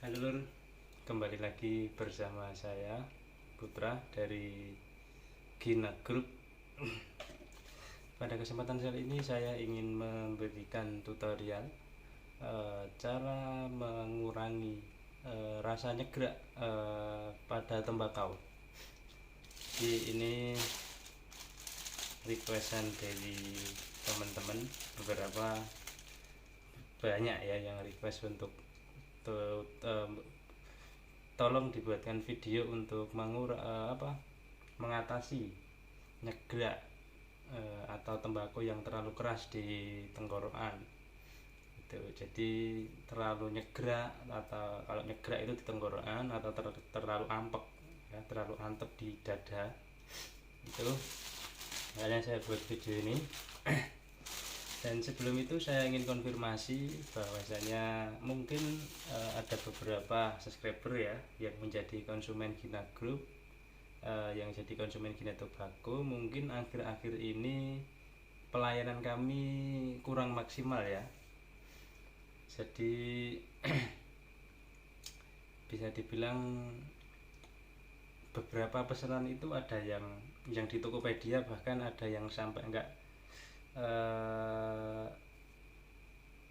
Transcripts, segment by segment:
Halo Lur, kembali lagi bersama saya Putra dari Gina Group. Pada kesempatan kali ini saya ingin memberikan tutorial cara mengurangi rasa nyegrak pada tembakau. Jadi ini requestan dari teman-teman, beberapa banyak ya yang request untuk tolong dibuatkan video untuk mengatasi nyegrak atau tembakau yang terlalu keras di tenggorokan itu. Jadi terlalu nyegrak, atau kalau nyegrak itu di tenggorokan, atau terlalu ampek ya, terlalu antep di dada itu, makanya saya buat video ini. Dan sebelum itu saya ingin konfirmasi bahwasanya mungkin ada beberapa subscriber ya yang menjadi konsumen Gina Group, yang jadi konsumen Gina Tobacco. Mungkin akhir-akhir ini pelayanan kami kurang maksimal ya. Jadi bisa dibilang beberapa pesanan itu ada yang di Tokopedia, bahkan ada yang sampai enggak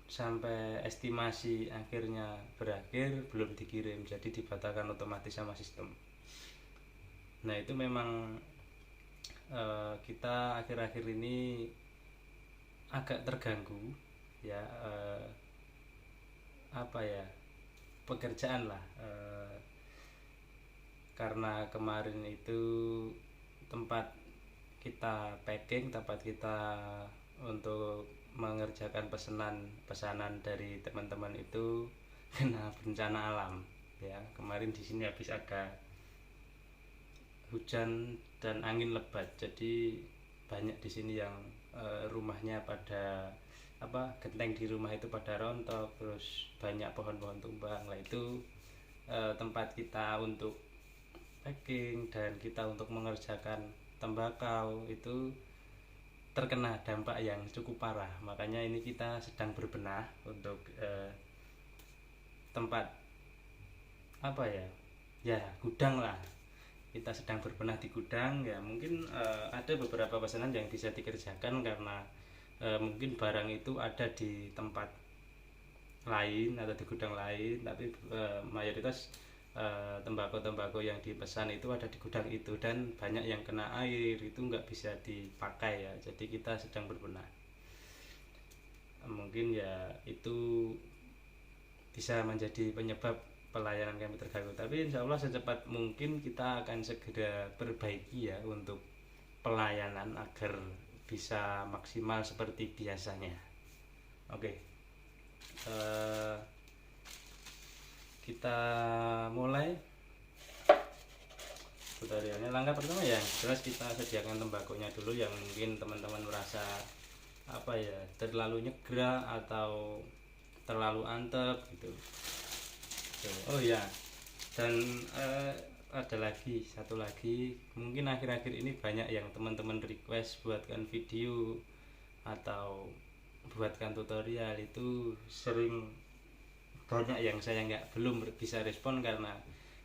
sampai estimasi akhirnya berakhir belum dikirim, jadi dibatalkan otomatis sama sistem. Nah itu memang kita akhir-akhir ini agak terganggu ya, pekerjaan lah, karena kemarin itu tempat kita untuk mengerjakan pesanan dari teman-teman itu kena bencana alam ya. Kemarin di sini habis ada hujan dan angin lebat, jadi banyak di sini yang rumahnya pada genteng di rumah itu pada rontok, terus banyak pohon-pohon tumbang lah. Itu tempat kita untuk packing dan kita untuk mengerjakan tembakau itu terkena dampak yang cukup parah. Makanya ini kita sedang berbenah untuk tempat gudang lah. Kita sedang berbenah di gudang ya. Mungkin ada beberapa pesanan yang bisa dikerjakan karena mungkin barang itu ada di tempat lain atau di gudang lain, tapi mayoritas tembakau yang dipesan itu ada di gudang itu, dan banyak yang kena air, itu nggak bisa dipakai ya. Jadi kita sedang berbenah. Mungkin ya itu bisa menjadi penyebab pelayanan kami terganggu, tapi insya Allah secepat mungkin kita akan segera perbaiki ya untuk pelayanan agar bisa maksimal seperti biasanya. Oke, kita mulai tutorialnya. Langkah pertama ya jelas kita sediakan tembakonya dulu, yang mungkin teman-teman merasa terlalu nyegrak atau terlalu antep gitu. Oh ya, dan ada satu lagi, mungkin akhir-akhir ini banyak yang teman-teman request buatkan video atau buatkan tutorial. Itu sering banyak yang saya belum bisa respon, karena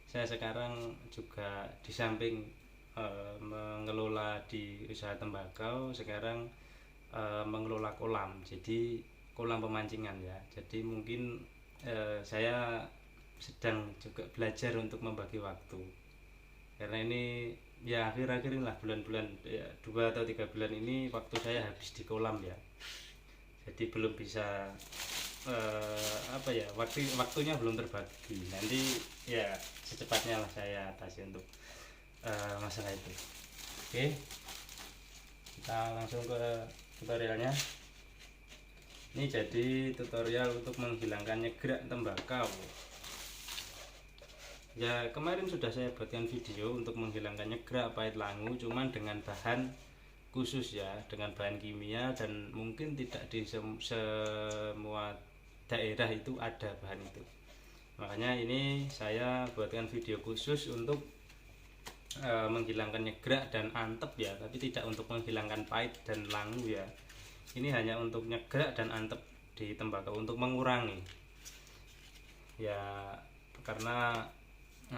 saya sekarang juga di samping mengelola di usaha tembakau, sekarang mengelola kolam, jadi kolam pemancingan ya. Jadi mungkin saya sedang juga belajar untuk membagi waktu, karena ini ya akhir-akhir ini lah, bulan-bulan ya, 2 atau 3 bulan ini waktu saya habis di kolam ya. Jadi belum bisa waktunya belum terbagi. Nanti ya secepatnya lah saya atasi untuk masalah itu. Oke, kita langsung ke tutorialnya. Ini jadi tutorial untuk menghilangkan nyegrak tembakau ya. Kemarin sudah saya buatkan video untuk menghilangkan nyegrak pahit langu, cuman dengan bahan khusus ya, dengan bahan kimia, dan mungkin tidak di semua daerah itu ada bahan itu. Makanya ini saya buatkan video khusus untuk menghilangkan nyegrak dan antep ya, tapi tidak untuk menghilangkan pahit dan langu ya. Ini hanya untuk nyegrak dan antep di tembakau, untuk mengurangi ya. karena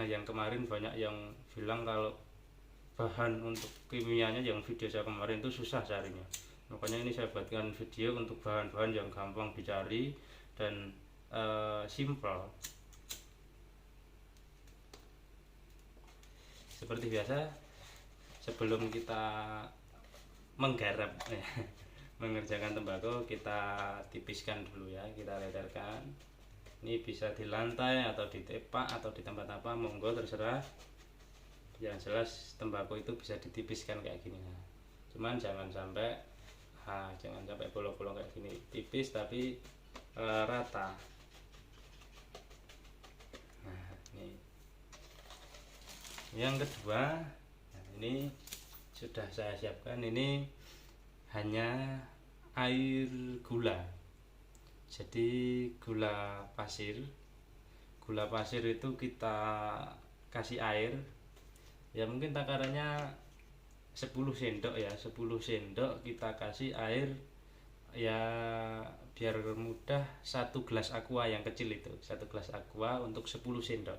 yang kemarin banyak yang bilang kalau bahan untuk kimianya yang video saya kemarin itu susah carinya, makanya ini saya buatkan video untuk bahan-bahan yang gampang dicari dan simple. Seperti biasa, sebelum kita menggarap mengerjakan tembakau, kita tipiskan dulu ya, kita leterkan. Ini bisa di lantai atau di tepak atau di tempat apa, monggo terserah. Yang jelas tembakau itu bisa ditipiskan kayak gini. Nah, cuman jangan sampai bolong-bolong kayak gini, tipis tapi rata. Nah, ini yang kedua, nah ini sudah saya siapkan, ini hanya air gula. Jadi gula pasir itu kita kasih air ya, mungkin takarannya 10 sendok ya, 10 sendok kita kasih air ya, biar mudah, 1 gelas aqua yang kecil itu, 1 gelas aqua untuk 10 sendok.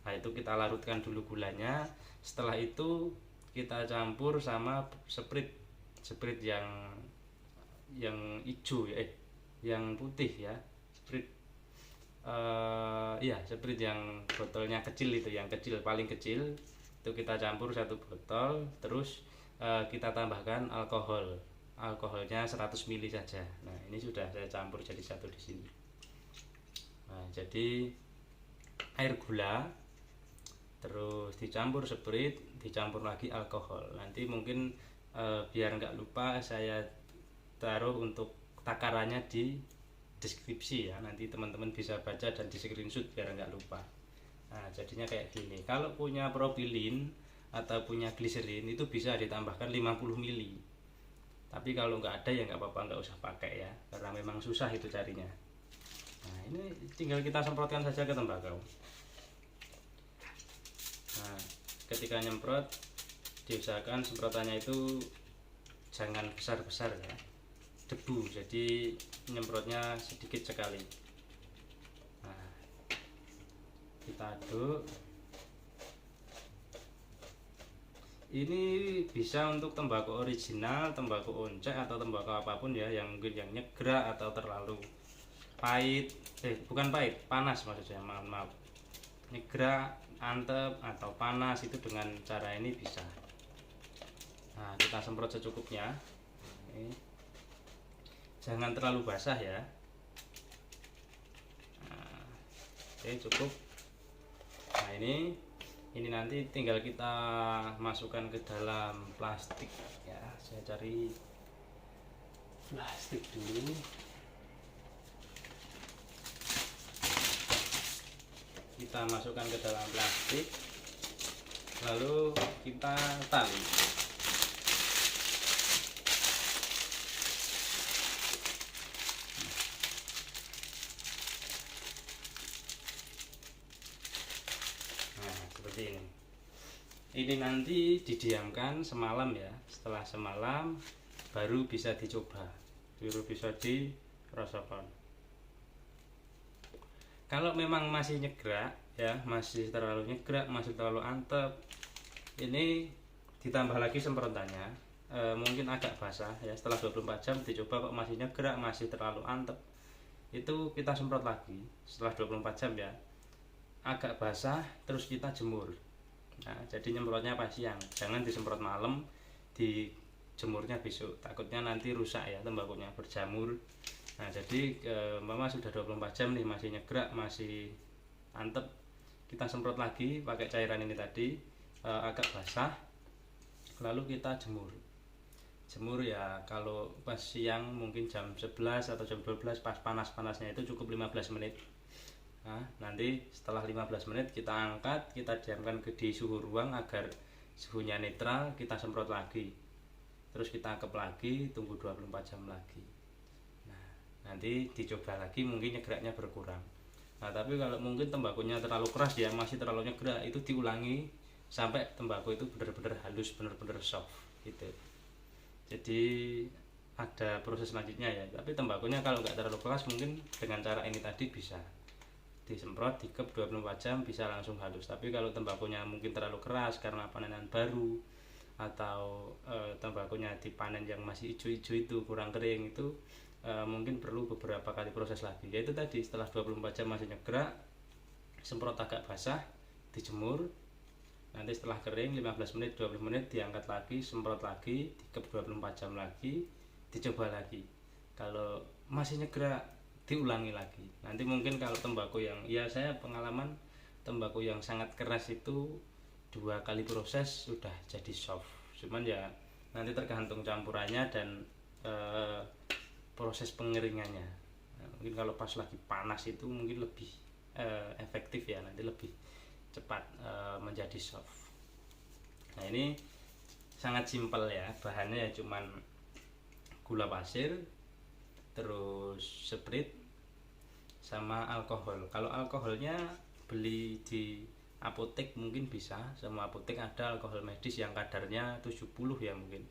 Nah itu kita larutkan dulu gulanya, setelah itu kita campur sama Sprite yang hijau ya, yang putih ya, Sprite Sprite yang botolnya kecil itu, yang kecil, paling kecil itu kita campur 1 botol, terus kita tambahkan alkoholnya 100 ml saja. Nah ini sudah saya campur jadi satu di sini. Nah jadi air gula, terus dicampur Sprite, dicampur lagi alkohol. Nanti mungkin biar nggak lupa saya taruh untuk takarannya di deskripsi ya, nanti teman-teman bisa baca dan di screenshot biar nggak lupa. Nah jadinya kayak gini. Kalau punya propilin atau punya gliserin itu bisa ditambahkan 50 ml, tapi kalau nggak ada ya nggak apa-apa, nggak usah pakai ya, karena memang susah itu carinya. Nah ini tinggal kita semprotkan saja ke tembakau. Nah ketika nyemprot, diusahakan semprotannya itu jangan besar-besar ya, debu, jadi nyemprotnya sedikit sekali. Nah kita aduk. Ini bisa untuk tembakau original, tembakau oncek atau tembakau apapun ya, yang mungkin yang nyegrak atau terlalu pahit, bukan pahit, panas maksud saya, maaf, nyegrak, antep atau panas, itu dengan cara ini bisa. Nah kita semprot secukupnya. Ini jangan terlalu basah ya. Nah, oke cukup. Nah ini nanti tinggal kita masukkan ke dalam plastik ya. Saya cari plastik dulu. Kita masukkan ke dalam plastik, lalu kita tali. Seperti ini nanti didiamkan semalam ya, setelah semalam baru bisa dicoba, baru bisa dirasakan. Kalau memang masih nyegrak ya, masih terlalu nyegrak, masih terlalu antep, ini ditambah lagi semprotannya, mungkin agak basah ya, setelah 24 jam dicoba kok masih nyegrak, masih terlalu antep, itu kita semprot lagi setelah 24 jam ya, agak basah, terus kita jemur. Nah jadi nyemprotnya pas siang, jangan disemprot malam, dijemurnya besok, takutnya nanti rusak ya, tembakunya berjamur. Nah jadi mama sudah 24 jam nih masih nyegrak, masih antep, kita semprot lagi pakai cairan ini tadi, agak basah, lalu kita jemur ya. Kalau pas siang mungkin jam 11 atau jam 12 pas panas-panasnya itu cukup 15 menit. Nah, nanti setelah 15 menit kita angkat, kita diamkan di suhu ruang agar suhunya netral, kita semprot lagi, terus kita angkat lagi, tunggu 24 jam lagi. Nah nanti dicoba lagi, mungkin nyegraknya berkurang. Nah tapi kalau mungkin tembakunya terlalu keras ya, masih terlalu nyegrak, itu diulangi sampai tembakau itu benar-benar halus, benar-benar soft gitu. Jadi ada proses selanjutnya ya, tapi tembakunya kalau nggak terlalu keras mungkin dengan cara ini tadi bisa. disemprot, dikep 24 jam bisa langsung halus. Tapi kalau tembakunya mungkin terlalu keras karena panenan baru, atau tembakunya dipanen yang masih hijau-hijau itu kurang kering, itu mungkin perlu beberapa kali proses lagi. Yaitu tadi, setelah 24 jam masih nyegerak, semprot agak basah, dijemur, nanti setelah kering 15 menit 20 menit diangkat lagi, semprot lagi, dikep 24 jam lagi, dicoba lagi. Kalau masih nyegerak, diulangi lagi. Nanti mungkin kalau tembakau yang, ya saya pengalaman tembakau yang sangat keras itu 2 kali proses sudah jadi soft. Cuman ya nanti tergantung campurannya dan proses pengeringannya. Nah, mungkin kalau pas lagi panas itu mungkin lebih efektif ya, nanti lebih cepat menjadi soft. Nah ini sangat simpel ya, bahannya ya cuman gula pasir, terus sprit, sama alkohol. Kalau alkoholnya beli di apotek mungkin bisa, semua apotek ada alkohol medis yang kadarnya 70 ya mungkin.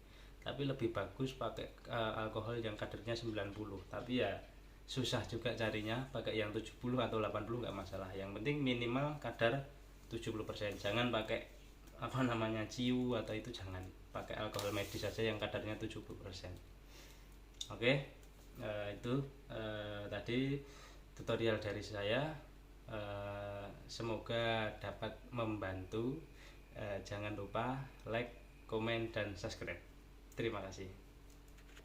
Tapi lebih bagus pakai alkohol yang kadarnya 90. Tapi ya susah juga carinya, pakai yang 70 atau 80 nggak masalah. Yang penting minimal kadar 70%. Jangan pakai ciu atau itu, jangan pakai alkohol medis saja yang kadarnya 70%. Oke, itu tadi tutorial dari saya. Semoga dapat membantu. Jangan lupa like, komen, dan subscribe. Terima kasih.